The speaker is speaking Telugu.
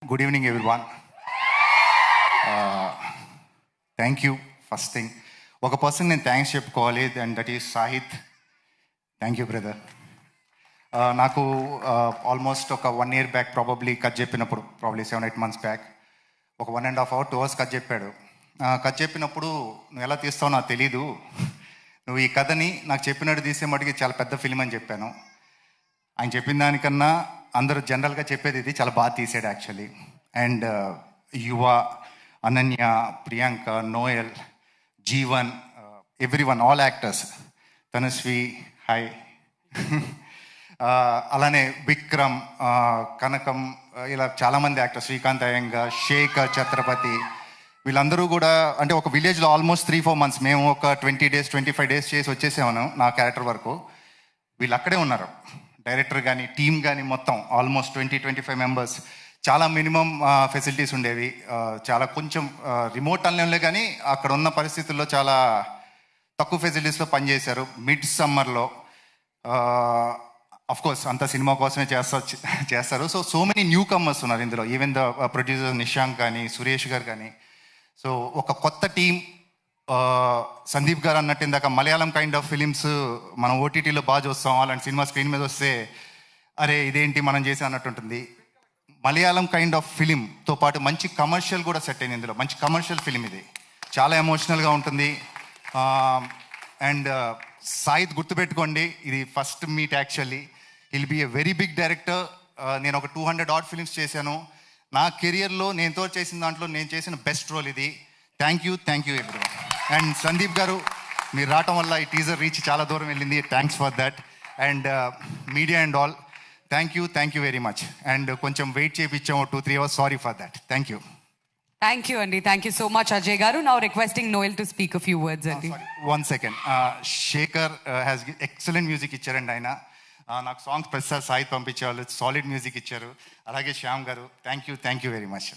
Good evening, everyone. Thank you. First thing, ఒక పర్సన్ నేను థ్యాంక్స్ చెప్పుకోవాలి, and that is Sahith. Thank you brother. నాకు ఆల్మోస్ట్ ఒక 1 year బ్యాక్ ప్రాబబ్లీ కట్ చెప్పినప్పుడు, ప్రాబ్లీ 7-8 months బ్యాక్, ఒక 1.5 hour 2 hours కట్ చెప్పాడు. కట్ చెప్పినప్పుడు నువ్వు ఎలా తీస్తావో నాకు తెలీదు, నువ్వు ఈ కథని నాకు చెప్పినట్టు తీసే మటుకి చాలా పెద్ద ఫిలిం అని చెప్పాను. ఆయన చెప్పిన దానికన్నా అందరూ జనరల్గా చెప్పేది ఇది చాలా బాగా తీసాడు యాక్చువల్లీ. అండ్ యువ, Ananya, Priyanka, Noel, Jeevan, everyone, all actors, Tanushree, hi, అలానే విక్రమ్, కనకం, ఇలా చాలామంది యాక్టర్స్, శ్రీకాంత్ అయ్యంగార్, శేఖర్, ఛత్రపతి, వీళ్ళందరూ కూడా అంటే ఒక విలేజ్లో ఆల్మోస్ట్ 3-4 months, మేము ఒక 20 days 25 days చేసి వచ్చేసాము నా క్యారెక్టర్ వరకు. వీళ్ళు అక్కడే ఉన్నారు, డైరెక్టర్ కానీ టీమ్ కానీ మొత్తం ఆల్మోస్ట్ 20-25 members. చాలా మినిమం ఫెసిలిటీస్ ఉండేవి, చాలా కొంచెం రిమోట్ అనలేంలే, కానీ అక్కడ ఉన్న పరిస్థితుల్లో చాలా తక్కువ ఫెసిలిటీస్లో పనిచేశారు. మిడ్ సమ్మర్లో కోర్స్ అంత సినిమా కోసమే చేస్తారు. సో మెనీ న్యూ కమర్స్ ఉన్నారు ఇందులో, ఈవెన్ ద ప్రొడ్యూసర్ నిశాంక్ కానీ, సురేష్ గారు కానీ. సో ఒక కొత్త టీం. సందీప్ గారు అన్నట్టు ఇందాక మలయాళం కైండ్ ఆఫ్ ఫిలిమ్స్ మనం ఓటీటీలో బాగా చూస్తాం, అలాంటి సినిమా స్క్రీన్ మీద వస్తే అరే ఇదేంటి మనం చేసి అన్నట్టు ఉంటుంది. మలయాళం కైండ్ ఆఫ్ ఫిలింతో పాటు మంచి కమర్షియల్ కూడా సెట్ అయింది ఇందులో. మంచి కమర్షియల్ ఫిలిం ఇది, చాలా ఎమోషనల్గా ఉంటుంది. అండ్ సాయిత్ గుర్తుపెట్టుకోండి, ఇది first meet actually. Will be a very big director. నేను ఒక 200 odd films చేశాను నా కెరియర్లో. నేనుతో చేసిన దాంట్లో నేను చేసిన బెస్ట్ రోల్ ఇది. Thank you everyone. And Sandeep గారు, మీరు రావటం వల్ల ఈ టీజర్ రీచ్ చాలా దూరం వెళ్ళింది. Thanks for that. And media and all, thank you very much. And కొంచెం వెయిట్ చేయించాము 2-3 hours, sorry for that. Thank you. Thank you, Andy. Thank you so much, Ajay Garu. Now requesting Noel to speak a few words, Andy. One second. Shekhar has excellent music ఇచ్చారండి ఆయన. నాకు సాంగ్స్ ప్రతిసారి సాహిత్ పంపించేవాళ్ళు, సాలిడ్ మ్యూజిక్ ఇచ్చారు. అలాగే శ్యామ్ గారు, థ్యాంక్ యూ వెరీ మచ్.